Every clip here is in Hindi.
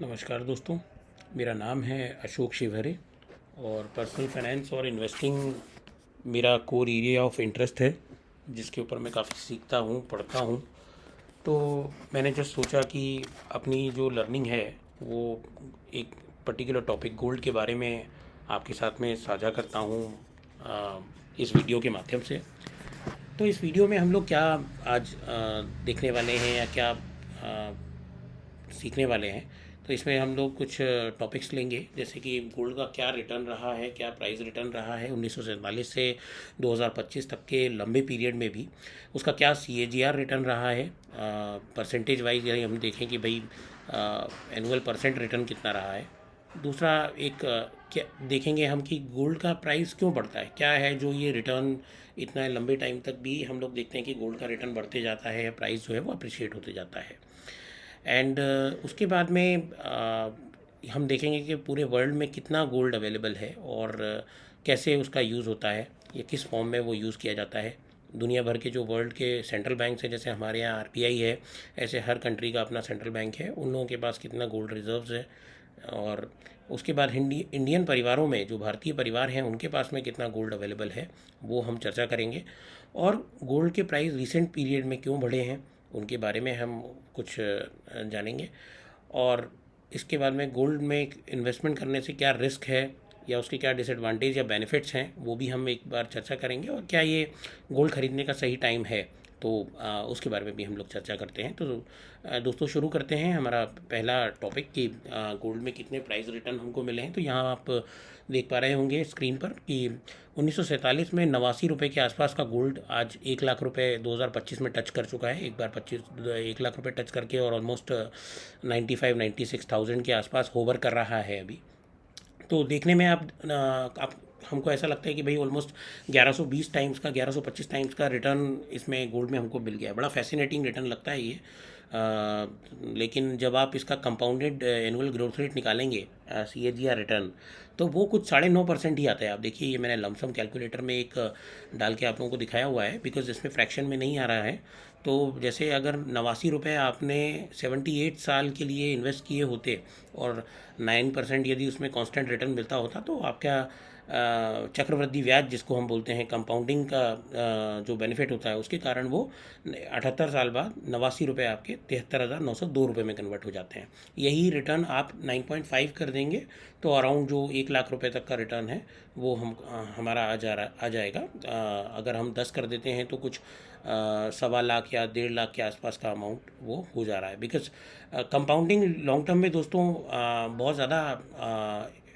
नमस्कार दोस्तों, मेरा नाम है अशोक शिवहरे और पर्सनल फाइनेंस और इन्वेस्टिंग मेरा कोर एरिया ऑफ इंटरेस्ट है, जिसके ऊपर मैं काफ़ी सीखता हूँ, पढ़ता हूँ। तो मैंने जस्ट सोचा कि अपनी जो लर्निंग है वो एक पर्टिकुलर टॉपिक गोल्ड के बारे में आपके साथ में साझा करता हूँ इस वीडियो के माध्यम से। तो इस वीडियो में हम लोग क्या आज देखने वाले हैं या क्या सीखने वाले हैं। तो इसमें हम लोग कुछ टॉपिक्स लेंगे, जैसे कि गोल्ड का क्या रिटर्न रहा है, क्या प्राइस रिटर्न रहा है 1947 से 2025 तक के लंबे पीरियड में भी, उसका क्या CAGR रिटर्न रहा है परसेंटेज वाइज, यानी हम देखें कि भाई एनुअल परसेंट रिटर्न कितना रहा है। दूसरा एक क्या देखेंगे हम कि गोल्ड का प्राइस क्यों बढ़ता है, क्या है जो ये रिटर्न इतना लंबे टाइम तक भी हम लोग देखते हैं कि गोल्ड का रिटर्न बढ़ते जाता है या प्राइस जो है वो अप्रिशिएट होते जाता है। एंड उसके बाद में हम देखेंगे कि पूरे वर्ल्ड में कितना गोल्ड अवेलेबल है और कैसे उसका यूज़ होता है या किस फॉर्म में वो यूज़ किया जाता है। दुनिया भर के जो वर्ल्ड के सेंट्रल बैंक हैं, जैसे हमारे यहाँ RBI है, ऐसे हर कंट्री का अपना सेंट्रल बैंक है, उन लोगों के पास कितना गोल्ड रिजर्व्स है। और उसके बाद इंडियन परिवारों में जो भारतीय परिवार हैं उनके पास में कितना गोल्ड अवेलेबल है, वो हम चर्चा करेंगे। और गोल्ड के प्राइस रिसेंट पीरियड में क्यों बढ़े हैं उनके बारे में हम कुछ जानेंगे। और इसके बाद में गोल्ड में इन्वेस्टमेंट करने से क्या रिस्क है या उसके क्या डिसएडवांटेज या बेनिफिट्स हैं, वो भी हम एक बार चर्चा करेंगे। और क्या ये गोल्ड ख़रीदने का सही टाइम है, तो उसके बारे में भी हम लोग चर्चा करते हैं। तो दोस्तों, शुरू करते हैं हमारा पहला टॉपिक कि गोल्ड में कितने प्राइस रिटर्न हमको मिले हैं। तो यहाँ आप देख पा रहे होंगे स्क्रीन पर कि 1947 में 89 रुपये के आसपास का गोल्ड आज 1 लाख रुपये 2025 में टच कर चुका है। एक बार 1 लाख रुपये टच करके और ऑलमोस्ट 96,000 के आसपास होवर कर रहा है अभी। तो देखने में आप हमको ऐसा लगता है कि भाई ऑलमोस्ट 1120 टाइम्स का, 1125 टाइम्स का रिटर्न इसमें गोल्ड में हमको मिल गया है। बड़ा फैसिनेटिंग रिटर्न लगता है ये। लेकिन जब आप इसका कंपाउंडेड एनुअल ग्रोथ रेट निकालेंगे, CAGR रिटर्न, तो वो कुछ 9.5% ही आता है। आप देखिए, ये मैंने लमसम कैलकुलेटर में एक डाल के आप लोगों को दिखाया हुआ है, बिकॉज इसमें फ्रैक्शन में नहीं आ रहा है। तो जैसे अगर 89 रुपये आपने 78 साल के लिए इन्वेस्ट किए होते और 9% यदि उसमें कांस्टेंट रिटर्न मिलता होता, तो आपका चक्रवृद्धि ब्याज जिसको हम बोलते हैं, कंपाउंडिंग का जो बेनिफिट होता है, उसके कारण वो 78 साल बाद 89 रुपये आपके 73,902 रुपये में कन्वर्ट हो जाते हैं। यही रिटर्न आप 9.5 कर देंगे तो अराउंड जो 1 लाख रुपये तक का रिटर्न है वो हमारा आ जाएगा। अगर हम 10 कर देते हैं तो कुछ 1.25 या 1.5 लाख के आसपास का अमाउंट वो हो जा रहा है। बिकॉज कंपाउंडिंग लॉन्ग टर्म में दोस्तों बहुत ज़्यादा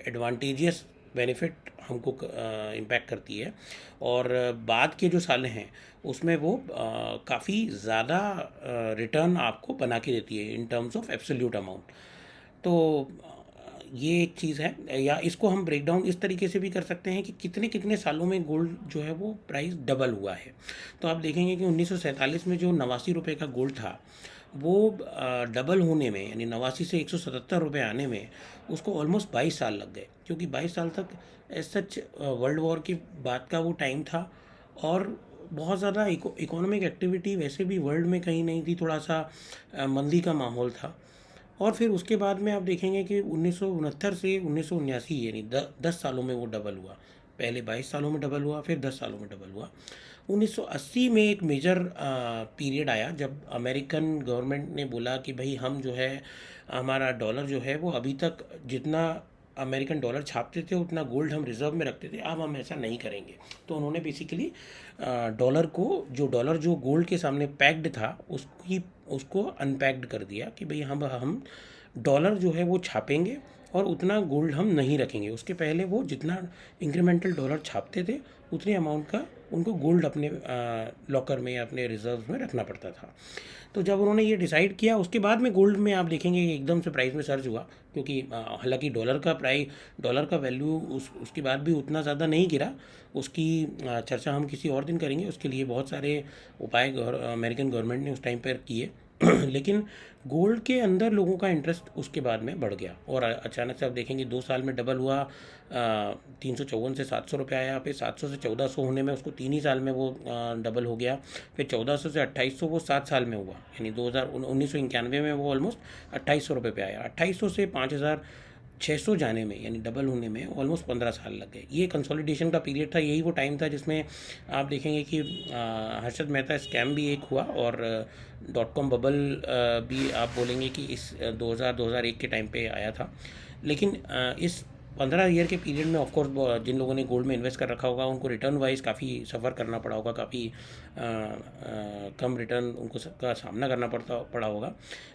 एडवांटेजियस बेनिफिट हमको इम्पैक्ट करती है। और बाद के जो साल हैं उसमें वो काफ़ी ज़्यादा रिटर्न आपको बना के देती है in terms of absolute amount. तो ये एक चीज़ है। या इसको हम ब्रेक डाउन इस तरीके से भी कर सकते हैं कि कितने कितने सालों में गोल्ड जो है वो प्राइस डबल हुआ है। तो आप देखेंगे कि 1947 में जो 89 रुपये का गोल्ड था, वो डबल होने में, यानी 89 से 177 रुपये आने में उसको ऑलमोस्ट 22 साल लग गए। क्योंकि 22 साल तक एज सच वर्ल्ड वॉर के बाद का वो टाइम था और बहुत ज़्यादा इकोनॉमिक एक्टिविटी वैसे भी वर्ल्ड में कहीं नहीं थी, थोड़ा सा मंदी का माहौल था। और फिर उसके बाद में आप देखेंगे कि 1969 से 1979, यानी 10 सालों में वो डबल हुआ। पहले 22 सालों में डबल हुआ, फिर 10 सालों में डबल हुआ। 1980 में एक मेजर पीरियड आया जब अमेरिकन गवर्नमेंट ने बोला कि भाई हम जो है, हमारा डॉलर जो है वो अभी तक जितना अमेरिकन डॉलर छापते थे उतना गोल्ड हम रिजर्व में रखते थे, अब हम ऐसा नहीं करेंगे। तो उन्होंने बेसिकली डॉलर जो गोल्ड के सामने पैक्ड था उसको अनपैक्ड कर दिया कि भाई हम डॉलर जो है वो छापेंगे और उतना गोल्ड हम नहीं रखेंगे। उसके पहले वो जितना इंक्रीमेंटल डॉलर छापते थे उतने अमाउंट का उनको गोल्ड अपने लॉकर में या अपने रिजर्व में रखना पड़ता था। तो जब उन्होंने ये डिसाइड किया, उसके बाद में गोल्ड में आप देखेंगे कि एकदम से प्राइस में सर्ज हुआ। क्योंकि हालांकि डॉलर का वैल्यू उसके बाद भी उतना ज़्यादा नहीं गिरा। उसकी चर्चा हम किसी और दिन करेंगे। उसके लिए बहुत सारे उपाय अमेरिकन गवर्नमेंट ने उस टाइम पर किए, लेकिन गोल्ड के अंदर लोगों का इंटरेस्ट उसके बाद में बढ़ गया और अचानक से आप देखेंगे 2 साल में डबल हुआ। 354 से 700 रुपये आया, फिर 700 से 1400 होने में उसको 3 ही साल में वो डबल हो गया। फिर 1400 से 2800 वो 7 साल में हुआ, यानी 1991 में वो ऑलमोस्ट 2800 रुपये पे आया। 2800 से 5600 जाने में, यानी डबल होने में ऑलमोस्ट 15 साल लग गए। ये कंसोलिडेशन का पीरियड था, यही वो टाइम था जिसमें आप देखेंगे कि हर्षद मेहता स्कैम भी एक हुआ और .com बबल भी आप बोलेंगे कि इस 2001 के टाइम पे आया था। लेकिन इस 15 ईयर के पीरियड में ऑफकोर्स जिन लोगों ने गोल्ड में इन्वेस्ट कर रखा होगा उनको रिटर्न वाइज काफ़ी सफ़र करना पड़ा होगा, काफ़ी कम रिटर्न उनको का सामना करना पड़ा होगा।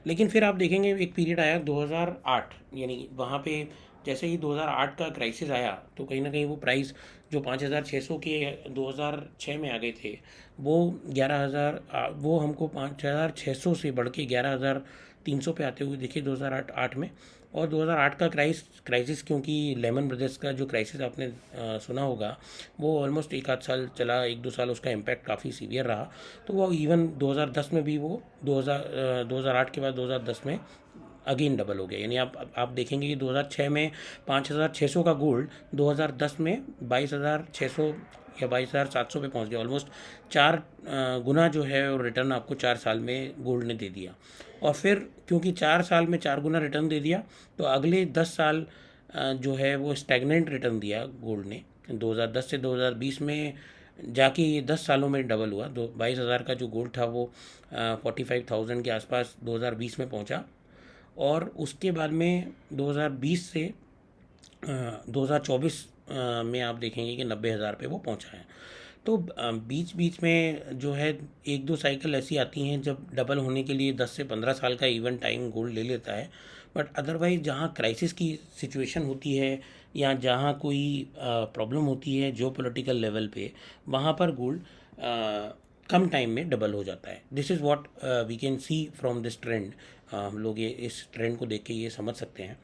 लेकिन फिर आप देखेंगे एक पीरियड आया 2008, यानी वहाँ पे जैसे ही 2008 का क्राइसिस आया तो कहीं ना कहीं वो प्राइस जो 5600 के 2006 में आ गए थे, वो 11,000 वो हमको 5600 से बढ़ के 11,300 पे आते हुए देखिए 2008 में। और 2008 का क्राइसिस क्योंकि लेमन ब्रदर्स का जो क्राइसिस आपने सुना होगा, वो ऑलमोस्ट एक आध साल चला, 1-2 साल उसका इम्पैक्ट काफ़ी सीवियर रहा। तो वो इवन 2010 में भी वो 2008 के बाद 2010 में अगेन डबल हो गया। यानी आप देखेंगे कि 2006 में 5,600 का गोल्ड 2010 में 22,600 या 22,700 पे पहुंच गया। ऑलमोस्ट 4 गुना जो है और रिटर्न आपको 4 साल में गोल्ड ने दे दिया। और फिर क्योंकि 4 साल में 4 गुना रिटर्न दे दिया तो अगले 10 साल जो है वो स्टैगनेंट रिटर्न दिया गोल्ड ने। 2010 से 2020 में जाके ये 10 सालों में डबल हुआ। 22,000 का जो गोल्ड था वो 45,000 के आसपास 2020 में पहुंचा। और उसके बाद में 2020 से 2024 में आप देखेंगे कि 90,000 पे वो पहुंचा है। तो बीच बीच में जो है 1-2 साइकिल ऐसी आती हैं जब डबल होने के लिए 10 से 15 साल का इवन टाइम गोल्ड ले लेता है। बट अदरवाइज जहाँ क्राइसिस की सिचुएशन होती है या जहाँ कोई प्रॉब्लम होती है जो पॉलिटिकल लेवल पे, वहाँ पर गोल्ड कम टाइम में डबल हो जाता है। This is what we can see from this trend. हम लोग ये इस ट्रेंड को देख के ये समझ सकते हैं।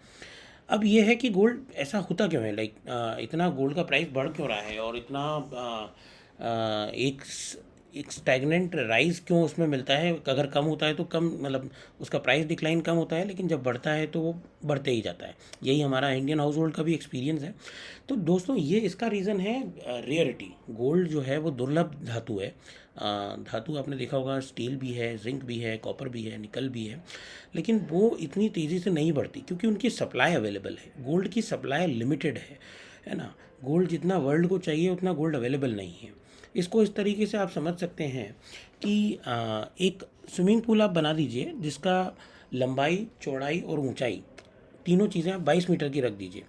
अब ये है कि गोल्ड ऐसा होता क्यों है, लाइक इतना गोल्ड का प्राइस बढ़ क्यों रहा है और इतना एक स्टैग्नेंट राइज क्यों उसमें मिलता है। अगर कम होता है तो कम, मतलब उसका प्राइस डिक्लाइन कम होता है, लेकिन जब बढ़ता है तो वो बढ़ते ही जाता है। यही हमारा इंडियन हाउस होल्ड का भी एक्सपीरियंस है। तो दोस्तों ये इसका रीज़न है रेयरिटी। गोल्ड जो है वो दुर्लभ धातु है। धातु आपने देखा होगा, स्टील भी है, जिंक भी है, कॉपर भी है, निकल भी है, लेकिन वो इतनी तेज़ी से नहीं बढ़ती क्योंकि उनकी सप्लाई अवेलेबल है। गोल्ड की सप्लाई लिमिटेड है ना। गोल्ड जितना वर्ल्ड को चाहिए उतना गोल्ड अवेलेबल नहीं है। इसको इस तरीके से आप समझ सकते हैं कि एक स्विमिंग पूल आप बना दीजिए जिसका लंबाई, चौड़ाई और ऊंचाई तीनों चीज़ें आप 22 मीटर की रख दीजिए।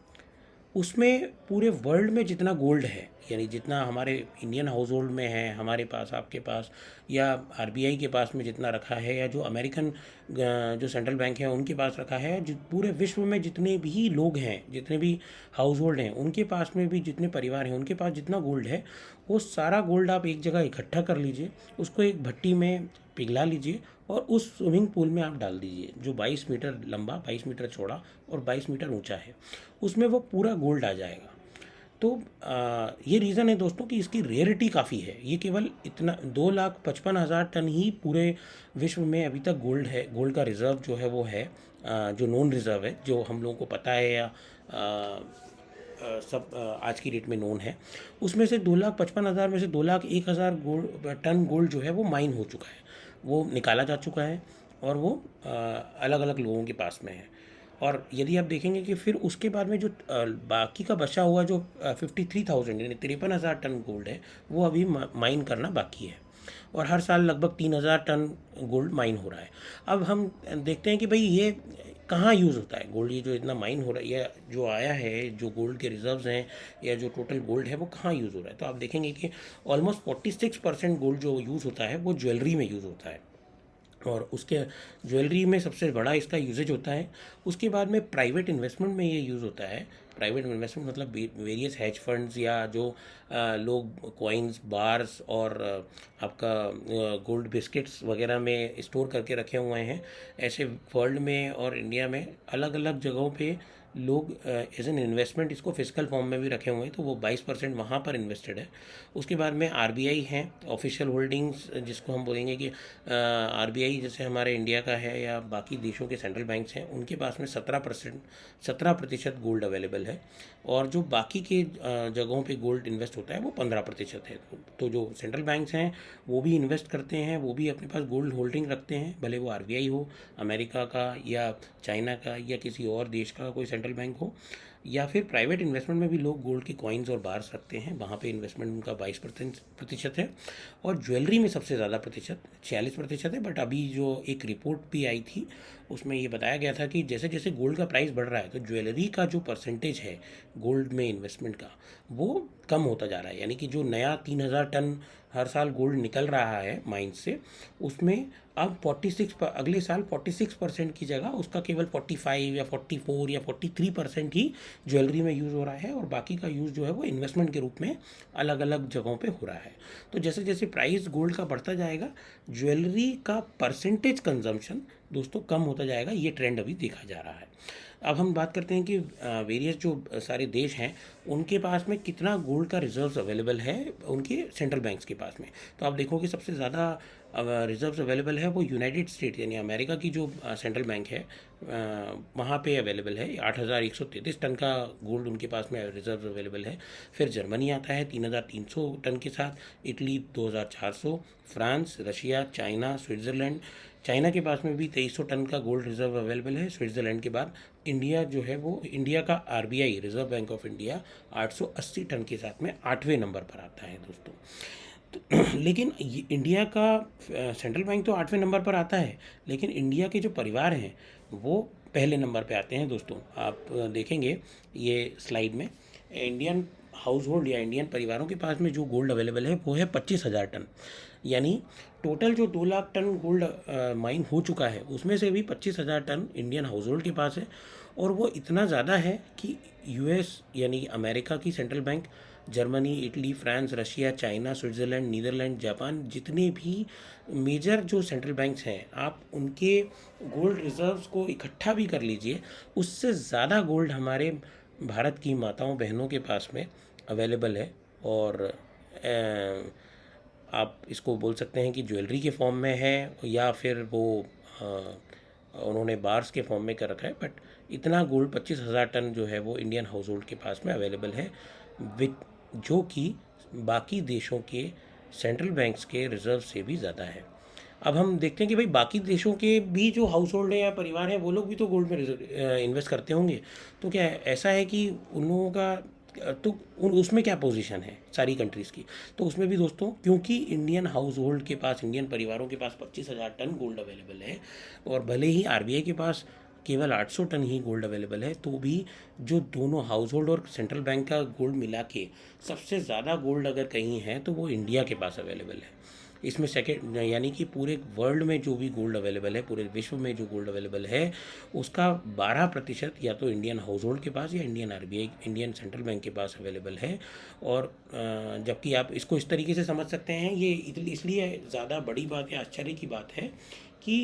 उसमें पूरे वर्ल्ड में जितना गोल्ड है, यानी जितना हमारे इंडियन हाउस होल्ड में है, हमारे पास, आपके पास, या आरबीआई के पास में जितना रखा है, या जो अमेरिकन जो सेंट्रल बैंक है उनके पास रखा है, पूरे विश्व में जितने भी लोग हैं, जितने भी हाउस होल्ड हैं, उनके पास में भी जितने परिवार हैं, उनके पास जितना गोल्ड है, वो सारा गोल्ड आप एक जगह इकट्ठा कर लीजिए, उसको एक भट्टी में पिघला लीजिए और उस स्विमिंग पूल में आप डाल दीजिए जो 22 मीटर लंबा, 22 मीटर चौड़ा और 22 मीटर ऊंचा है। उसमें वो पूरा गोल्ड आ जाएगा। तो ये रीज़न है दोस्तों कि इसकी रेयरिटी काफ़ी है। ये केवल इतना 2,55,000 टन ही पूरे विश्व में अभी तक गोल्ड है। गोल्ड का रिज़र्व जो है वो है, जो नोन रिज़र्व है, जो हम लोगों को पता है या सब आज की डेट में नोन है। उसमें से 2,55,000 में से 2,01,000 टन गोल्ड जो है वो माइन हो चुका है, वो निकाला जा चुका है और वो अलग अलग लोगों के पास में है। और यदि आप देखेंगे कि फिर उसके बाद में जो बाकी का बचा हुआ जो 53,000 यानी 53,000 टन गोल्ड है, वो अभी माइन करना बाकी है। और हर साल लगभग 3,000 टन गोल्ड माइन हो रहा है। अब हम देखते हैं कि भाई ये कहाँ यूज़ होता है गोल्ड, ये जो इतना माइन हो रहा है या जो आया है, जो गोल्ड के रिजर्व्स हैं या जो टोटल गोल्ड है वो कहाँ यूज़ हो रहा है। तो आप देखेंगे कि ऑलमोस्ट 46% गोल्ड जो यूज़ होता है वो ज्वेलरी में यूज़ होता है। और उसके ज्वेलरी में सबसे बड़ा इसका यूजेज होता है। उसके बाद में प्राइवेट इन्वेस्टमेंट में ये यूज़ होता है। प्राइवेट इन्वेस्टमेंट मतलब वेरियस हेज फंड्स या जो लोग कॉइन्स, बार्स और आपका गोल्ड बिस्किट्स वगैरह में स्टोर करके रखे हुए हैं। ऐसे वर्ल्ड में और इंडिया में अलग अलग जगहों पे लोग एज एन इन्वेस्टमेंट इसको फिजिकल फॉर्म में भी रखे हुए हैं, तो वो 22% वहाँ पर इन्वेस्टेड है। उसके बाद में आरबीआई है, ऑफिशियल होल्डिंग्स जिसको हम बोलेंगे कि आरबीआई जैसे हमारे इंडिया का है या बाकी देशों के सेंट्रल बैंक्स हैं, उनके पास में 17% गोल्ड अवेलेबल है। और जो बाकी के जगहों पे गोल्ड इन्वेस्ट होता है वो 15% है। तो जो सेंट्रल बैंक्स हैं वो भी इन्वेस्ट करते हैं, वो भी अपने पास गोल्ड होल्डिंग रखते हैं, भले वो आरबीआई हो, अमेरिका का या चाइना का या किसी और देश का कोई सेंट्रल बैंक हो, या फिर प्राइवेट इन्वेस्टमेंट में भी लोग गोल्ड के कॉइन्स और बार्स रखते हैं, वहाँ पे इन्वेस्टमेंट उनका 22% है। और ज्वेलरी में सबसे ज़्यादा प्रतिशत 46% है। बट अभी जो एक रिपोर्ट भी आई थी उसमें ये बताया गया था कि जैसे जैसे गोल्ड का प्राइस बढ़ रहा है तो ज्वेलरी का जो परसेंटेज है गोल्ड में इन्वेस्टमेंट का वो कम होता जा रहा है। यानी कि जो नया 3,000 टन हर साल गोल्ड निकल रहा है माइन से, उसमें अब 46 अगले साल 46% की जगह उसका केवल 45 या 44 या 43% ही ज्वेलरी में यूज़ हो रहा है, और बाकी का यूज़ जो है वो इन्वेस्टमेंट के रूप में अलग अलग जगहों पे हो रहा है। तो जैसे जैसे प्राइस गोल्ड का बढ़ता जाएगा, ज्वेलरी का परसेंटेज कंजम्पशन दोस्तों कम होता जाएगा। ये ट्रेंड अभी देखा जा रहा है। अब हम बात करते हैं कि वेरियस जो सारे देश हैं उनके पास में कितना गोल्ड का रिजर्व्स अवेलेबल है उनके सेंट्रल बैंक्स के पास में। तो आप देखोगे सबसे ज़्यादा रिजर्व्स अवेलेबल है वो यूनाइटेड स्टेट यानी अमेरिका की जो सेंट्रल बैंक है वहाँ पे अवेलेबल है। 8,133 टन का गोल्ड उनके पास में रिजर्व अवेलेबल है। फिर जर्मनी आता है 3,300 टन के साथ, Italy 2,400, France, Russia, China, Switzerland. China के पास में भी 2,300 टन का गोल्ड रिजर्व अवेलेबल है। स्विट्ज़रलैंड के बाद इंडिया जो है वो इंडिया का RBI Reserve Bank of India 880 ton के साथ में 8वें नंबर पर आता है दोस्तों। तो लेकिन इंडिया का सेंट्रल बैंक तो 8वें नंबर पर आता है, लेकिन इंडिया के जो परिवार हैं वो पहले नंबर पे आते हैं दोस्तों। आप देखेंगे ये स्लाइड में इंडियन हाउस होल्ड या इंडियन परिवारों के पास में जो गोल्ड अवेलेबल है वो है 25,000 टन। यानी टोटल जो 2 लाख टन गोल्ड माइन हो चुका है उसमें से भी 25,000 टन इंडियन हाउस होल्ड के पास है। और वो इतना ज़्यादा है कि यूएस यानी अमेरिका की central bank, Germany, Italy, France, Russia, China, Switzerland, Netherlands, Japan, जितने भी मेजर जो सेंट्रल बैंक्स हैं आप उनके गोल्ड रिजर्व्स को इकट्ठा भी कर लीजिए, उससे ज़्यादा गोल्ड हमारे भारत की माताओं बहनों के पास में अवेलेबल है। और आप इसको बोल सकते हैं कि ज्वेलरी के फॉर्म में है या फिर वो उन्होंने बार्स के फॉर्म में कर रखा है। बट इतना गोल्ड 25,000 टन जो है वो इंडियन हाउस होल्ड के पास में अवेलेबल है, जो कि बाकी देशों के सेंट्रल बैंक्स के रिजर्व से भी ज़्यादा है। अब हम देखते हैं कि भाई बाकी देशों के भी जो हाउस होल्ड है या परिवार है वो लोग भी तो गोल्ड में इन्वेस्ट करते होंगे। तो क्या ऐसा है कि उन लोगों का तो उसमें क्या पोजीशन है सारी कंट्रीज़ की? तो उसमें भी दोस्तों क्योंकि इंडियन हाउस होल्ड के पास, इंडियन परिवारों के पास 25,000 टन गोल्ड अवेलेबल है, और भले ही आरबीआई के पास केवल 800 टन ही गोल्ड अवेलेबल है, तो भी जो दोनों हाउस होल्ड और सेंट्रल बैंक का गोल्ड मिला के सबसे ज़्यादा गोल्ड अगर कहीं है तो वो इंडिया के पास अवेलेबल है। इसमें सेकेंड यानी कि पूरे वर्ल्ड में जो भी गोल्ड अवेलेबल है, पूरे विश्व में जो गोल्ड अवेलेबल है उसका 12% या तो इंडियन हाउस होल्ड के पास या Indian RBI, Indian central bank के पास अवेलेबल है। और जबकि आप इसको इस तरीके से समझ सकते हैं, ये इसलिए ज़्यादा बड़ी बात या आश्चर्य की बात है कि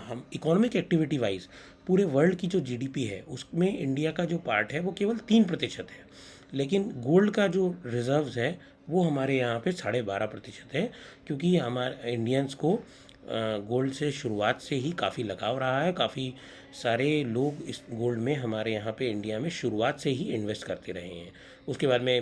हम इकोनॉमिक एक्टिविटी वाइज पूरे वर्ल्ड की जो जीडीपी है उसमें इंडिया का जो पार्ट है वो केवल 3% है, लेकिन गोल्ड का जो रिजर्व्स है वो हमारे यहाँ पे 12.5% है, क्योंकि हमारे इंडियंस को गोल्ड से शुरुआत से ही काफ़ी लगाव रहा है। काफ़ी सारे लोग इस गोल्ड में हमारे यहाँ पे इंडिया में शुरुआत से ही इन्वेस्ट करते रहे हैं। उसके बाद में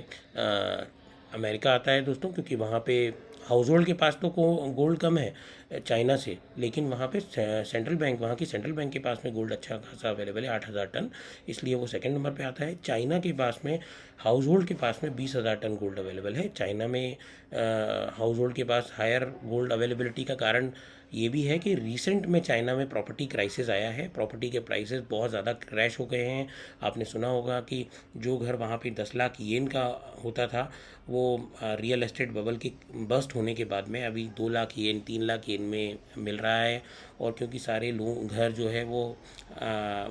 अमेरिका आता है दोस्तों, क्योंकि वहाँ पे हाउस होल्ड के पास तो गोल्ड कम है चाइना से, लेकिन वहाँ पे सेंट्रल बैंक, वहाँ की सेंट्रल बैंक के पास में गोल्ड अच्छा खासा अवेलेबल है 8,000 टन, इसलिए वो सेकंड नंबर पे आता है। चाइना के पास में हाउस होल्ड के पास में 20,000 टन गोल्ड अवेलेबल है। चाइना में हाउस होल्ड के पास हायर गोल्ड अवेलेबिलिटी का कारण ये भी है कि रिसेंट में चाइना में प्रॉपर्टी क्राइसिस आया है, प्रॉपर्टी के प्राइसेस बहुत ज़्यादा क्रैश हो गए हैं। आपने सुना होगा कि जो घर वहाँ पे 10 लाख येन का होता था वो रियल एस्टेट बबल के बस्ट होने के बाद में अभी 2 लाख येन, 3 लाख येन में मिल रहा है। और क्योंकि सारे लोन घर जो है वो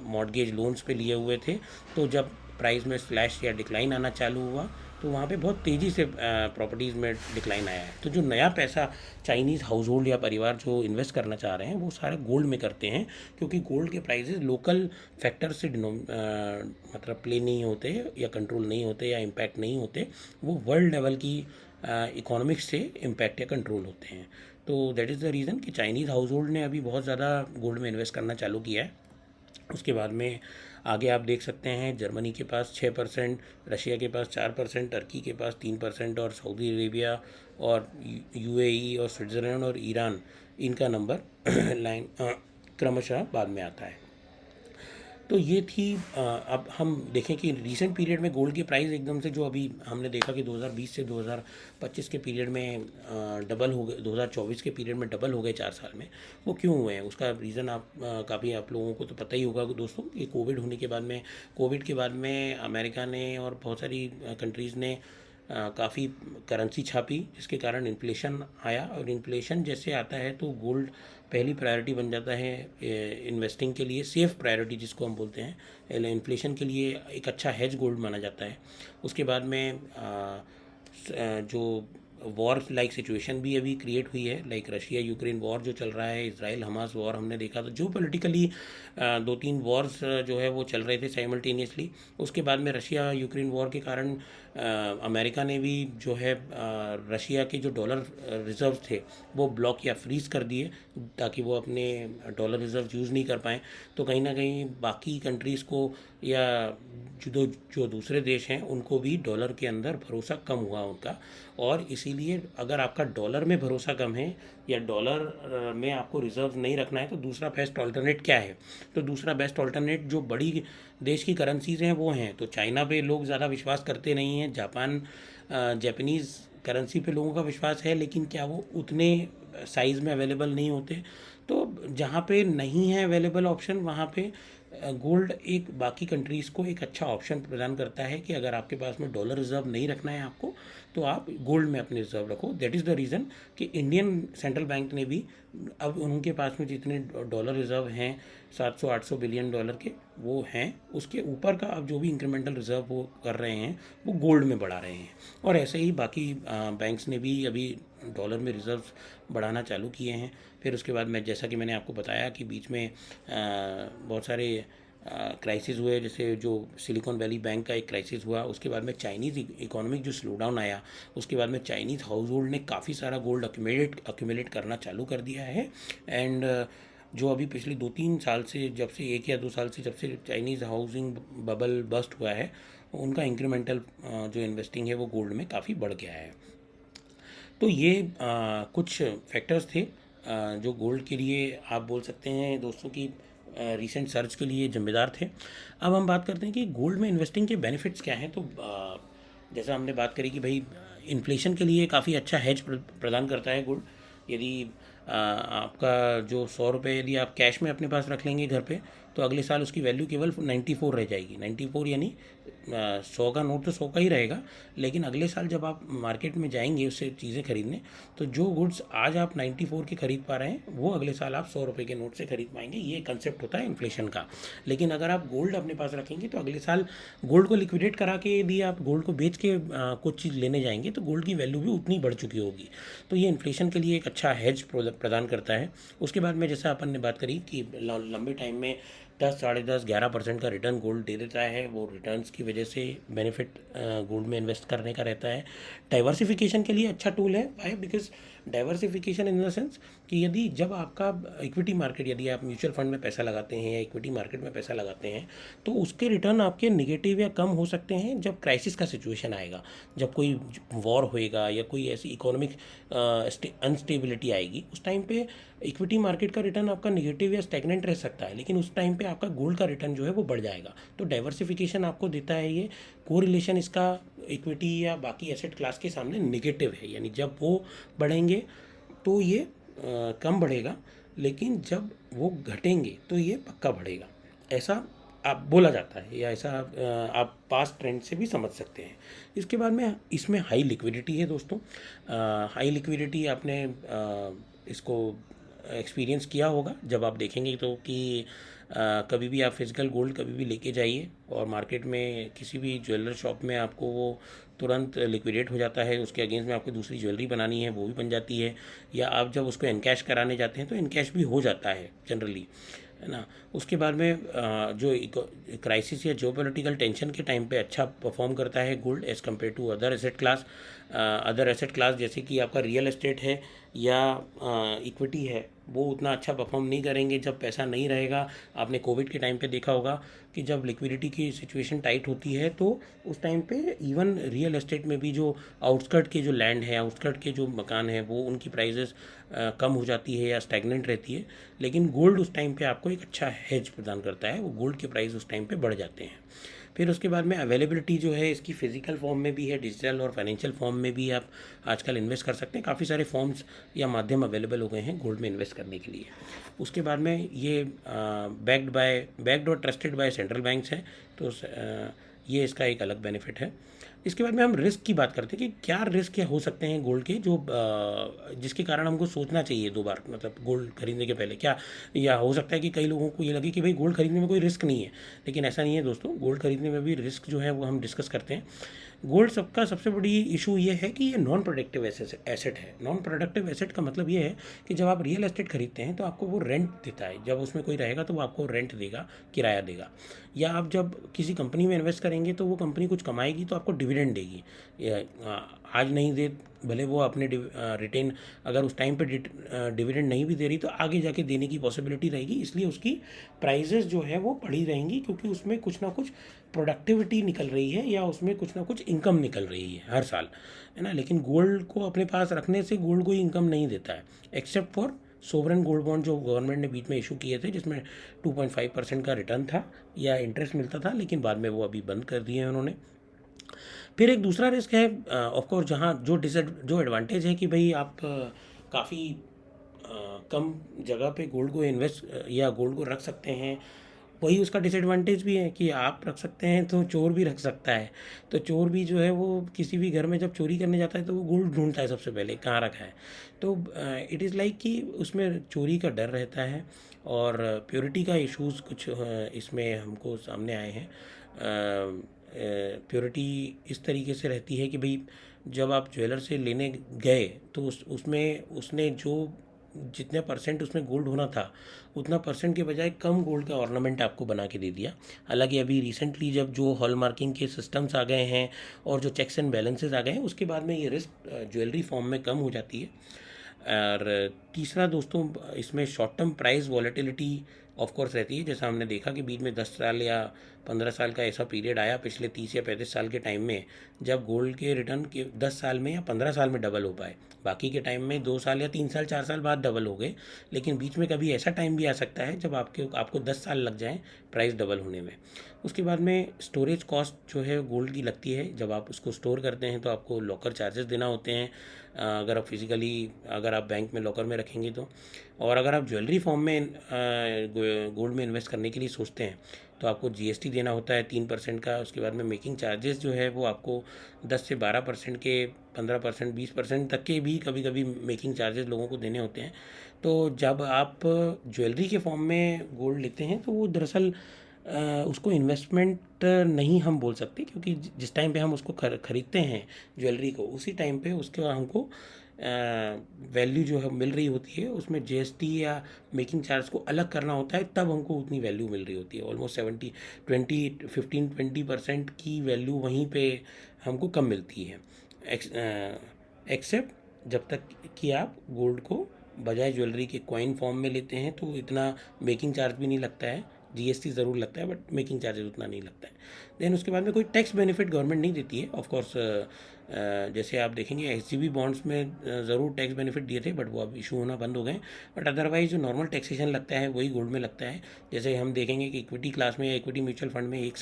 मॉर्टगेज लोन्स पे लिए हुए थे, तो जब प्राइस में स्लैश या डिक्लाइन आना चालू हुआ तो वहाँ पे बहुत तेज़ी से प्रॉपर्टीज़ में डिक्लाइन आया है। तो जो नया पैसा चाइनीज़ हाउस होल्ड या परिवार जो इन्वेस्ट करना चाह रहे हैं वो सारे गोल्ड में करते हैं, क्योंकि गोल्ड के प्राइसेस लोकल फैक्टर से मतलब प्ले नहीं होते या कंट्रोल नहीं होते या इम्पैक्ट नहीं होते, वो वर्ल्ड लेवल की इकोनॉमिक्स से इम्पैक्ट या कंट्रोल होते हैं। तो दैट इज़ द रीज़न कि चाइनीज़ हाउस होल्ड ने अभी बहुत ज़्यादा गोल्ड में इन्वेस्ट करना चालू किया है। उसके बाद में आगे आप देख सकते हैं जर्मनी के पास 6%, रशिया के पास 4%, टर्की के पास 3% और सऊदी अरेबिया और यूएई और स्विट्ज़रलैंड और ईरान, इनका नंबर लाइन क्रमशः बाद में आता है। तो ये थी अब हम देखें कि रिसेंट पीरियड में गोल्ड की प्राइस एकदम से जो अभी हमने देखा कि 2020 से 2025 के पीरियड में डबल हो गए, 2024 के पीरियड में डबल हो गए 4 साल में, वो क्यों हुए हैं उसका रीज़न काफ़ी आप लोगों को तो पता ही होगा दोस्तों कि कोविड के बाद में अमेरिका ने और बहुत सारी कंट्रीज़ ने काफ़ी करेंसी छापी, जिसके कारण इन्फ्लेशन आया, और इन्फ्लेशन जैसे आता है तो गोल्ड पहली प्रायोरिटी बन जाता है इन्वेस्टिंग के लिए, सेफ प्रायोरिटी जिसको हम बोलते हैं। इन्फ्लेशन के लिए एक अच्छा हेज गोल्ड माना जाता है। उसके बाद में जो वॉर लाइक सिचुएशन भी अभी क्रिएट हुई है, लाइक रशिया यूक्रेन वॉर जो चल रहा है, इसराइल हमास वॉर हमने देखा, तो जो पॉलिटिकली 2-3 वॉर्स जो है वो चल रहे थे साइमल्टेनियसली। उसके बाद में रशिया यूक्रेन वॉर के कारण अमेरिका ने भी जो है रशिया के जो डॉलर रिजर्व थे वो ब्लॉक या फ्रीज कर दिए, ताकि वो अपने डॉलर रिजर्व यूज़ नहीं कर पाएँ। तो कहीं ना कहीं बाकी कंट्रीज़ को या जो दूसरे देश हैं उनको भी डॉलर के अंदर भरोसा कम हुआ उनका, और इसीलिए अगर आपका डॉलर में भरोसा कम है या डॉलर में आपको रिजर्व नहीं रखना है, तो दूसरा बेस्ट ऑल्टरनेट क्या है? तो दूसरा बेस्ट ऑल्टरनेट जो बड़ी देश की करेंसीज़ हैं वो हैं, तो चाइना पे लोग ज़्यादा विश्वास करते नहीं हैं, जापानीज़ करेंसी पे लोगों का विश्वास है, लेकिन क्या वो उतने साइज़ में अवेलेबल नहीं होते। तो जहाँ पे नहीं है अवेलेबल ऑप्शन, वहाँ पे गोल्ड एक बाकी कंट्रीज़ को एक अच्छा ऑप्शन प्रदान करता है कि अगर आपके पास में डॉलर रिजर्व नहीं रखना है आपको, तो आप गोल्ड में अपने रिजर्व रखो। दैट इज़ द रीज़न कि इंडियन सेंट्रल बैंक ने भी अब उनके पास में जितने डॉलर रिजर्व हैं 700-800 बिलियन डॉलर के, वो हैं, उसके ऊपर का अब जो भी इंक्रीमेंटल रिजर्व वो कर रहे हैं वो गोल्ड में बढ़ा रहे हैं। और ऐसे ही बाकी बैंक्स ने भी अभी डॉलर में रिजर्व बढ़ाना चालू किए हैं। फिर उसके बाद में जैसा कि मैंने आपको बताया कि बीच में बहुत सारे क्राइसिस हुए, जैसे जो सिलिकॉन वैली बैंक का एक क्राइसिस हुआ, उसके बाद में चाइनीज़ इकोनॉमिक जो स्लो डाउन आया, उसके बाद में चाइनीज़ हाउस होल्ड ने काफ़ी सारा गोल्ड अक्यूमुलेट करना चालू कर दिया है। एंड जो अभी पिछले 2-3 साल से, जब से 1 या 2 साल से जब से चाइनीज़ हाउसिंग बबल बस्ट हुआ है, उनका इंक्रीमेंटल जो इन्वेस्टिंग है वो गोल्ड में काफ़ी बढ़ गया है। तो ये कुछ फैक्टर्स थे जो गोल्ड के लिए आप बोल सकते हैं दोस्तों की रीसेंट सर्च के लिए जिम्मेदार थे। अब हम बात करते हैं कि गोल्ड में इन्वेस्टिंग के बेनिफिट्स क्या हैं। तो जैसा हमने बात करी कि भाई इन्फ्लेशन के लिए काफ़ी अच्छा हेज प्रदान करता है गोल्ड। यदि आपका जो 100 रुपये यदि आप कैश में अपने पास रख लेंगे घर पे, तो अगले साल उसकी वैल्यू केवल 94 रह जाएगी। 94 यानी 100 का नोट तो 100 का ही रहेगा, लेकिन अगले साल जब आप मार्केट में जाएंगे उससे चीज़ें खरीदने, तो जो गुड्स आज आप 94 के खरीद पा रहे हैं वो अगले साल आप 100 रुपये के नोट से खरीद पाएंगे। ये कंसेप्ट होता है इन्फ्लेशन का। लेकिन अगर आप गोल्ड अपने पास रखेंगे तो अगले साल गोल्ड को लिक्विडेट करा के यदि आप गोल्ड को बेच के कुछ चीज़ लेने जाएंगे तो गोल्ड की वैल्यू भी उतनी बढ़ चुकी होगी। तो ये इन्फ्लेशन के लिए एक अच्छा हेज प्रदान करता है। उसके बाद में जैसा अपन ने बात करी कि लंबे टाइम में 10, 10.5, 11% का रिटर्न गोल्ड दे देता है, वो रिटर्न्स की वजह से बेनिफिट गोल्ड में इन्वेस्ट करने का रहता है। डाइवर्सिफिकेशन के लिए अच्छा टूल है। Why? Because diversification in the sense कि यदि जब आपका इक्विटी मार्केट, यदि आप म्यूचुअल फंड में पैसा लगाते हैं या इक्विटी मार्केट में पैसा लगाते हैं, तो उसके रिटर्न आपके निगेटिव या कम हो सकते हैं जब क्राइसिस का सिचुएशन आएगा, जब कोई वॉर होएगा या कोई ऐसी इकोनॉमिक अनस्टेबिलिटी आएगी, उस टाइम पे इक्विटी मार्केट का रिटर्न आपका निगेटिव या स्टैग्नेंट रह सकता है, लेकिन उस टाइम पे आपका गोल्ड का रिटर्न जो है वो बढ़ जाएगा। तो डाइवर्सिफिकेशन आपको देता है ये। कोरिलेशन इसका इक्विटी या बाकी एसेट क्लास के सामने निगेटिव है, यानी जब वो बढ़ेंगे तो ये कम बढ़ेगा, लेकिन जब वो घटेंगे तो ये पक्का बढ़ेगा, ऐसा आप बोला जाता है, या ऐसा आप पास्ट ट्रेंड से भी समझ सकते हैं। इसके बाद में इसमें हाई लिक्विडिटी है दोस्तों। हाई लिक्विडिटी आपने इसको एक्सपीरियंस किया होगा जब आप देखेंगे तो कि कभी भी आप फिजिकल गोल्ड कभी भी लेके जाइए और मार्केट में किसी भी ज्वेलर शॉप में आपको वो तुरंत लिक्विडेट हो जाता है, उसके अगेंस्ट में आपको दूसरी ज्वेलरी बनानी है वो भी बन जाती है, या आप जब उसको इनकैश कराने जाते हैं तो इनकैश भी हो जाता है जनरली, है ना। उसके बाद में जो क्राइसिस या जियोपॉलिटिकल टेंशन के टाइम पे अच्छा परफॉर्म करता है gold as compare to other asset class. Other asset class जैसे कि आपका रियल एस्टेट है या इक्विटी है, वो उतना अच्छा परफॉर्म नहीं करेंगे जब पैसा नहीं रहेगा। आपने कोविड के टाइम पे देखा होगा कि जब लिक्विडिटी की सिचुएशन टाइट होती है तो उस टाइम पे इवन रियल एस्टेट में भी जो आउटस्कर्ट के जो लैंड है, आउटस्कर्ट के जो मकान है, वो उनकी प्राइजेस कम हो जाती है या स्टैग्नेंट रहती है। लेकिन गोल्ड उस टाइम पे आपको एक अच्छा हेज प्रदान करता है, वो गोल्ड के प्राइस उस टाइम पे बढ़ जाते हैं। फिर उसके बाद में अवेलेबिलिटी जो है इसकी फ़िज़िकल फॉर्म में भी है, डिजिटल और फाइनेंशियल फॉर्म में भी आप आजकल इन्वेस्ट कर सकते हैं। काफ़ी सारे फॉर्म्स या माध्यम अवेलेबल हो गए हैं गोल्ड में इन्वेस्ट करने के लिए। उसके बाद में ये बैक्ड और ट्रस्टेड बाय सेंट्रल बैंक्स है, तो ये इसका एक अलग बेनिफिट है। इसके बाद में हम रिस्क की बात करते हैं कि क्या रिस्क क्या हो सकते हैं गोल्ड के, जो जिसके कारण हमको सोचना चाहिए दो बार, मतलब गोल्ड खरीदने के पहले क्या। या हो सकता है कि कई लोगों को ये लगे कि भाई गोल्ड खरीदने में कोई रिस्क नहीं है, लेकिन ऐसा नहीं है दोस्तों। गोल्ड खरीदने में भी रिस्क जो है वो हम डिस्कस करते हैं। गोल्ड सबका सबसे बड़ी इशू ये है कि ये नॉन प्रोडक्टिव एसेट है। नॉन प्रोडक्टिव एसेट का मतलब ये है कि जब आप रियल एस्टेट खरीदते हैं तो आपको वो रेंट देता है, जब उसमें कोई रहेगा तो वो आपको रेंट देगा, किराया देगा। या आप जब किसी कंपनी में इन्वेस्ट करेंगे तो वो कंपनी कुछ कमाएगी तो आपको डिविडेंड देगी। आज नहीं दे, भले वो अपने रिटेन अगर उस टाइम पे डिविडेंड नहीं भी दे रही तो आगे जाके देने की पॉसिबिलिटी रहेगी, इसलिए उसकी प्राइजेस जो है वो बढ़ी रहेंगी, क्योंकि उसमें कुछ ना कुछ प्रोडक्टिविटी निकल रही है या उसमें कुछ ना कुछ इनकम निकल रही है हर साल, है ना। लेकिन गोल्ड को अपने पास रखने से गोल्ड कोई इनकम नहीं देता है, except for sovereign gold bond जो गवर्नमेंट ने बीच में इशू किए थे, जिसमें 2.5% का रिटर्न था या इंटरेस्ट मिलता था, लेकिन बाद में वो अभी बंद कर दिए हैं उन्होंने। फिर एक दूसरा रिस्क है ऑफ कोर्स, जहाँ जो एडवांटेज है कि भाई आप काफ़ी कम जगह पे गोल्ड को इन्वेस्ट या गोल्ड को रख सकते हैं, वही उसका डिसएडवांटेज भी है कि आप रख सकते हैं तो चोर भी रख सकता है। तो चोर भी जो है वो किसी भी घर में जब चोरी करने जाता है तो वो गोल्ड ढूंढता है सबसे पहले कहाँ रखा है। तो इट इज़ लाइक कि उसमें चोरी का डर रहता है और प्योरिटी का इश्यूज़ कुछ इसमें हमको सामने आए हैं। प्योरिटी इस तरीके से रहती है कि भाई जब आप ज्वेलर से लेने गए तो उसमें उसने जो जितने परसेंट उसमें गोल्ड होना था उतना परसेंट के बजाय कम गोल्ड का ऑर्नामेंट आपको बना के दे दिया। हालांकि अभी रिसेंटली जब जो हॉल मार्किंग के सिस्टम्स आ गए हैं और जो चेक्स एंड बैलेंसेस आ गए हैं, उसके बाद में ये रिस्क ज्वेलरी फॉर्म में कम हो जाती है। और तीसरा दोस्तों, इसमें short term price volatility of course रहती है। जैसा हमने देखा कि बीच में 10 साल या 15 साल का ऐसा पीरियड आया पिछले 30 या 35 साल के टाइम में, जब गोल्ड के रिटर्न के 10 साल में या 15 साल में डबल हो पाए। बाकी के टाइम में 2 साल या 3 साल 4 साल बाद डबल हो गए, लेकिन बीच में कभी ऐसा टाइम भी आ सकता है जब आपको 10 साल लग जाएँ प्राइस डबल होने में। उसके बाद में स्टोरेज कॉस्ट जो है गोल्ड की लगती है। जब आप उसको स्टोर करते हैं तो आपको लॉकर चार्जेस देना होते हैं, अगर आप फिज़िकली अगर आप बैंक में लॉकर में रखेंगे तो। और अगर आप ज्वेलरी फॉर्म में गोल्ड में इन्वेस्ट करने के लिए सोचते हैं तो आपको जीएसटी देना होता है 3% का। उसके बाद में मेकिंग चार्जेस जो है वो आपको 10 से 12% के, 15%, 20% तक के भी कभी कभी मेकिंग चार्जेस लोगों को देने होते हैं। तो जब आप ज्वेलरी के फॉर्म में गोल्ड लेते हैं तो वो दरअसल उसको इन्वेस्टमेंट नहीं हम बोल सकते, क्योंकि जिस टाइम पे हम उसको खरीदते हैं ज्वेलरी को, उसी टाइम पे उसके हमको वैल्यू जो है मिल रही होती है, उसमें जीएसटी या मेकिंग चार्ज को अलग करना होता है, तब हमको उतनी वैल्यू मिल रही होती है। ऑलमोस्ट 20% की वैल्यू वहीं पे हमको कम मिलती है, एक्सेप्ट जब तक कि आप गोल्ड को बजाय ज्वेलरी के कॉइन फॉर्म में लेते हैं तो इतना मेकिंग चार्ज भी नहीं लगता है। जीएसटी ज़रूर लगता है बट मेकिंग चार्जेस उतना नहीं लगता है। देन उसके बाद में कोई टैक्स बेनिफिट गवर्नमेंट नहीं देती है ऑफ कोर्स। जैसे आप देखेंगे एसजीबी बॉन्ड्स में ज़रूर टैक्स बेनिफिट दिए थे, बट वो अब इशू होना बंद हो गए। बट अदरवाइज जो नॉर्मल टैक्सेशन लगता है वही गोल्ड में लगता है। जैसे हम देखेंगे कि इक्विटी क्लास में या इक्विटी म्यूचुअल फंड में 1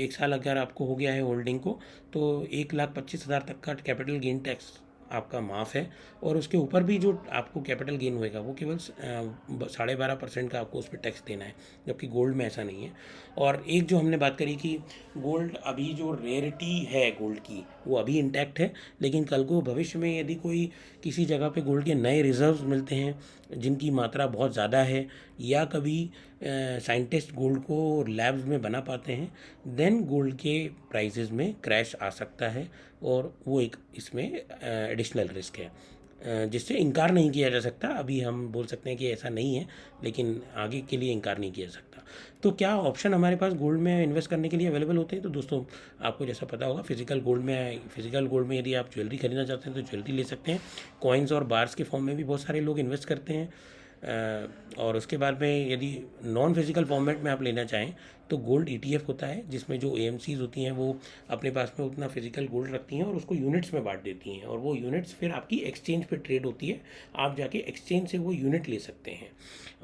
साल अगर आपको हो गया है होल्डिंग को, तो 1,25,000 तक का कैपिटल गेन टैक्स आपका माफ़ है। और उसके ऊपर भी जो आपको कैपिटल गेन होएगा वो केवल 12.5% का आपको उस पर टैक्स देना है, जबकि गोल्ड में ऐसा नहीं है। और एक जो हमने बात करी कि गोल्ड अभी जो रेयरिटी है गोल्ड की वो अभी इंटैक्ट है, लेकिन कल को भविष्य में यदि कोई किसी जगह पे गोल्ड के नए रिजर्व्स मिलते हैं जिनकी मात्रा बहुत ज़्यादा है, या कभी साइंटिस्ट गोल्ड को लैब्स में बना पाते हैं, देन गोल्ड के प्राइसेस में क्रैश आ सकता है, और वो एक इसमें एडिशनल रिस्क है जिससे इनकार नहीं किया जा सकता। अभी हम बोल सकते हैं कि ऐसा नहीं है, लेकिन आगे के लिए इनकार नहीं किया जा सकता। तो क्या ऑप्शन हमारे पास गोल्ड में इन्वेस्ट करने के लिए अवेलेबल होते हैं? तो दोस्तों, आपको जैसा पता होगा, फिजिकल गोल्ड में यदि आप ज्वेलरी खरीदना चाहते हैं तो ज्वेलरी ले सकते हैं। कॉइन्स और बार्स के फॉर्म में भी बहुत सारे लोग इन्वेस्ट करते हैं। और उसके बाद में यदि नॉन फिजिकल फॉर्मेट में आप लेना चाहें तो गोल्ड ETF होता है, जिसमें जो AMCs होती हैं वो अपने पास में उतना फिजिकल गोल्ड रखती हैं और उसको यूनिट्स में बांट देती हैं, और वो यूनिट्स फिर आपकी एक्सचेंज पे ट्रेड होती है। आप जाके एक्सचेंज से वो यूनिट ले सकते हैं।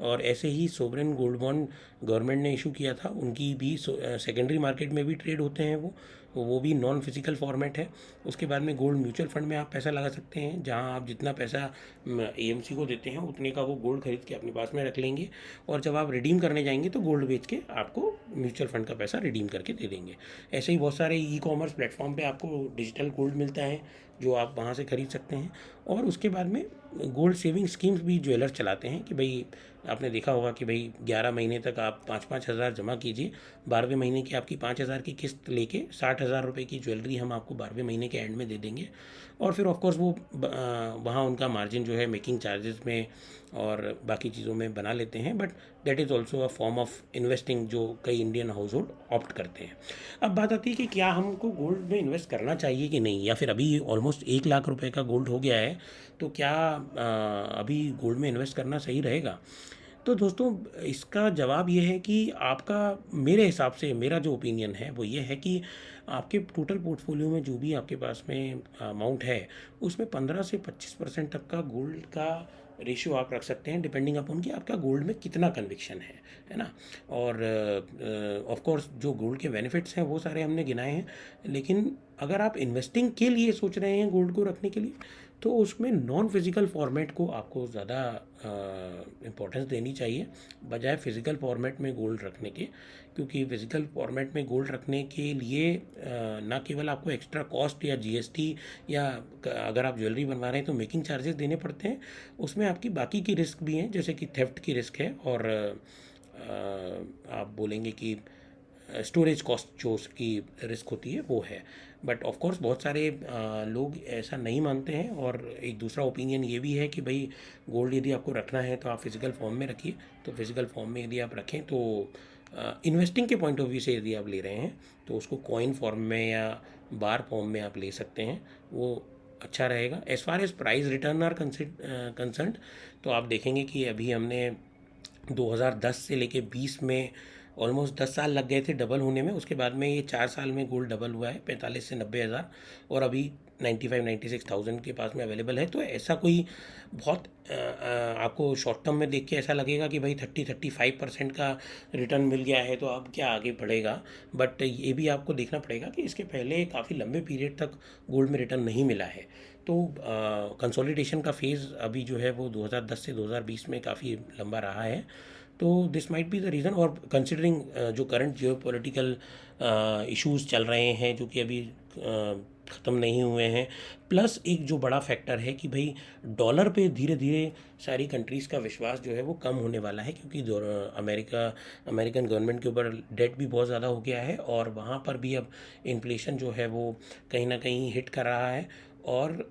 और ऐसे ही सोवरेन गोल्ड बॉन्ड गवर्नमेंट ने इशू किया था, उनकी भी सेकेंडरी मार्केट में भी ट्रेड होते हैं वो भी नॉन फिजिकल फॉर्मेट है। उसके बाद में गोल्ड म्यूचुअल फंड में आप पैसा लगा सकते हैं, जहां आप जितना पैसा AMC को देते हैं उतने का वो गोल्ड खरीद के अपने पास में रख लेंगे, और जब आप रिडीम करने जाएंगे तो गोल्ड बेच के आपको म्यूचुअल फंड का पैसा रिडीम करके दे देंगे। ऐसे ही बहुत सारे ई-कॉमर्स प्लेटफॉर्म पे आपको डिजिटल गोल्ड मिलता है, जो आप वहाँ से खरीद सकते हैं। और उसके बाद में गोल्ड सेविंग स्कीम्स भी ज्वेलर चलाते हैं कि भाई, आपने देखा होगा कि भाई 11 महीने तक आप 5-5 हज़ार जमा कीजिए, 12वें महीने की आपकी 5 हज़ार की किस्त लेके 60 हज़ार रुपये की ज्वेलरी हम आपको 12वें महीने के एंड में दे देंगे। और फिर ऑफकोर्स वो वहाँ उनका मार्जिन जो है मेकिंग चार्जेस में और बाकी चीज़ों में बना लेते हैं, but that is also a form of investing जो कई इंडियन हाउस होल्ड ऑप्ट करते हैं। अब बात आती है कि क्या हमको गोल्ड में इन्वेस्ट करना चाहिए कि नहीं, या फिर अभी ऑलमोस्ट 1 लाख रुपए का गोल्ड हो गया है, तो क्या अभी गोल्ड में इन्वेस्ट करना सही रहेगा? तो दोस्तों, इसका जवाब ये है कि आपका, मेरे हिसाब से मेरा जो ओपिनियन है वो ये है कि आपके टोटल पोर्टफोलियो में जो भी आपके पास में अमाउंट है, उसमें 15 से 25% तक का गोल्ड का रेशियो आप रख सकते हैं, डिपेंडिंग अपॉन कि आपका गोल्ड में कितना कन्विक्शन है ना। और ऑफ कोर्स जो गोल्ड के बेनिफिट्स हैं वो सारे हमने गिनाए हैं, लेकिन अगर आप इन्वेस्टिंग के लिए सोच रहे हैं गोल्ड को रखने के लिए, तो उसमें नॉन फिजिकल फॉर्मेट को आपको ज़्यादा इम्पोर्टेंस देनी चाहिए बजाय फिज़िकल फॉर्मेट में गोल्ड रखने के। क्योंकि फिज़िकल फॉर्मेट में गोल्ड रखने के लिए ना केवल आपको एक्स्ट्रा कॉस्ट या GST, या अगर आप ज्वेलरी बनवा रहे हैं तो मेकिंग चार्जेस देने पड़ते हैं, उसमें आपकी बाकी की रिस्क भी हैं, जैसे कि थेफ्ट की रिस्क है, और आप बोलेंगे कि स्टोरेज कॉस्ट जो उसकी रिस्क होती है वो है। बट ऑफ कोर्स बहुत सारे लोग ऐसा नहीं मानते हैं, और एक दूसरा ओपिनियन ये भी है कि भाई, गोल्ड यदि आपको रखना है तो आप फिज़िकल फॉर्म में रखिए। तो फिज़िकल फॉर्म में यदि आप रखें तो इन्वेस्टिंग के पॉइंट ऑफ व्यू से यदि आप ले रहे हैं तो उसको कॉइन फॉर्म में या बार फॉर्म में आप ले सकते हैं, वो अच्छा रहेगा। As far as price return are concerned, तो आप देखेंगे कि अभी हमने 2010 से लेके 20 में ऑलमोस्ट 10 साल लग गए थे डबल होने में। उसके बाद में ये 4 साल में गोल्ड डबल हुआ है, 45 से 90 हज़ार, और अभी 95-96,000 के पास में अवेलेबल है। तो ऐसा कोई बहुत आपको शॉर्ट टर्म में देख के ऐसा लगेगा कि भाई 30-35% का रिटर्न मिल गया है तो अब क्या आगे बढ़ेगा। बट ये भी आपको देखना पड़ेगा कि इसके पहले काफ़ी लंबे पीरियड तक गोल्ड में रिटर्न नहीं मिला है। तो कंसोलिडेशन का फेज़ अभी जो है वो 2010 से 2020 में काफ़ी लंबा रहा है। तो this might be the reason. और कंसिडरिंग जो करंट जियो पोलिटिकल इशूज़ चल रहे हैं, जो कि अभी ख़त्म नहीं हुए हैं, प्लस एक जो बड़ा फैक्टर है कि भाई, डॉलर पे धीरे धीरे सारी कंट्रीज़ का विश्वास जो है वो कम होने वाला है, क्योंकि अमेरिकन गवर्नमेंट के ऊपर डेट भी बहुत ज़्यादा हो गया है, और वहाँ पर भी अब इन्फ्लेशन जो है वो कहीं ना कहीं हिट कर रहा है। और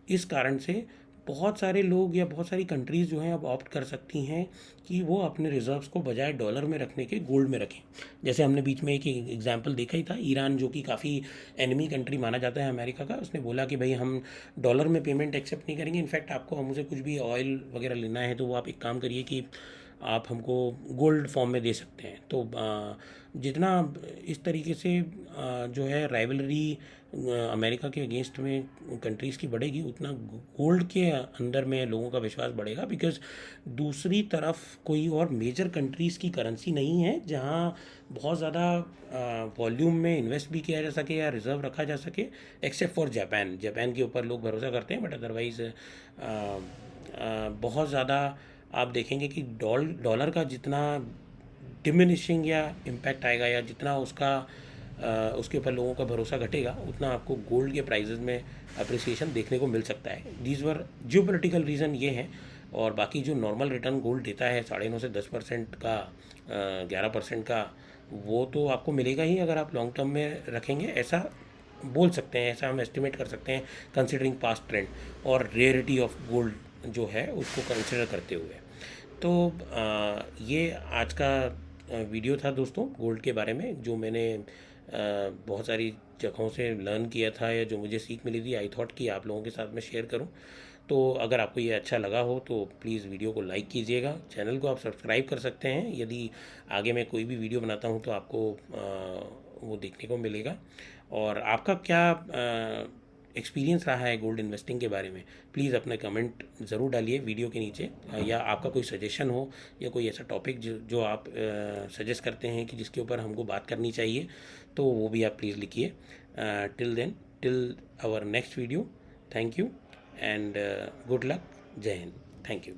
इस कारण से बहुत सारे लोग या बहुत सारी कंट्रीज़ जो हैं अब ऑप्ट कर सकती हैं कि वो अपने रिजर्व्स को बजाय डॉलर में रखने के गोल्ड में रखें। जैसे हमने बीच में एक एग्जांपल देखा ही था, ईरान जो कि काफ़ी एनिमी कंट्री माना जाता है अमेरिका का, उसने बोला कि भाई, हम डॉलर में पेमेंट एक्सेप्ट नहीं करेंगे, इनफैक्ट आपको हमसे कुछ भी ऑयल वगैरह लेना है तो वो आप एक काम करिए कि आप हमको गोल्ड फॉर्म में दे सकते हैं। तो जितना इस तरीके से जो है राइवलरी अमेरिका के अगेंस्ट में कंट्रीज़ की बढ़ेगी, उतना गोल्ड के अंदर में लोगों का विश्वास बढ़ेगा। बिकॉज़ दूसरी तरफ कोई और मेजर कंट्रीज़ की करेंसी नहीं है जहां बहुत ज़्यादा वॉल्यूम में इन्वेस्ट भी किया जा सके या रिज़र्व रखा जा सके, एक्सेप्ट फॉर जापान। जापान के ऊपर लोग भरोसा करते हैं, बट अदरवाइज़ बहुत ज़्यादा आप देखेंगे कि डॉलर का जितना डिमिनिशिंग या इम्पैक्ट आएगा, या जितना उसके ऊपर लोगों का भरोसा घटेगा, उतना आपको गोल्ड के प्राइजेज़ में अप्रिसिएशन देखने को मिल सकता है। दीज वर जियोपॉलिटिकल रीज़न ये हैं। और बाकी जो नॉर्मल रिटर्न गोल्ड देता है 9.5 से 10% का, 11% का, वो तो आपको मिलेगा ही अगर आप लॉन्ग टर्म में रखेंगे, ऐसा बोल सकते हैं, ऐसा हम एस्टिमेट कर सकते हैं कंसिडरिंग पास्ट ट्रेंड और रेयरिटी ऑफ गोल्ड जो है उसको कंसिडर करते हुए। तो ये आज का वीडियो था दोस्तों गोल्ड के बारे में, जो मैंने बहुत सारी जगहों से लर्न किया था या जो मुझे सीख मिली थी, आई थॉट कि आप लोगों के साथ में शेयर करूं। तो अगर आपको ये अच्छा लगा हो तो प्लीज़ वीडियो को लाइक कीजिएगा, चैनल को आप सब्सक्राइब कर सकते हैं, यदि आगे मैं कोई भी वीडियो बनाता हूं तो आपको वो देखने को मिलेगा। और आपका क्या एक्सपीरियंस रहा है गोल्ड इन्वेस्टिंग के बारे में, प्लीज़ अपने कमेंट ज़रूर डालिए वीडियो के नीचे, या आपका कोई सजेशन हो या कोई ऐसा टॉपिक जो आप सजेस्ट करते हैं कि जिसके ऊपर हमको बात करनी चाहिए, तो वो भी आप प्लीज़ लिखिए। Till then, till our next video, thank you and good luck, जय हिंद, थैंक यू।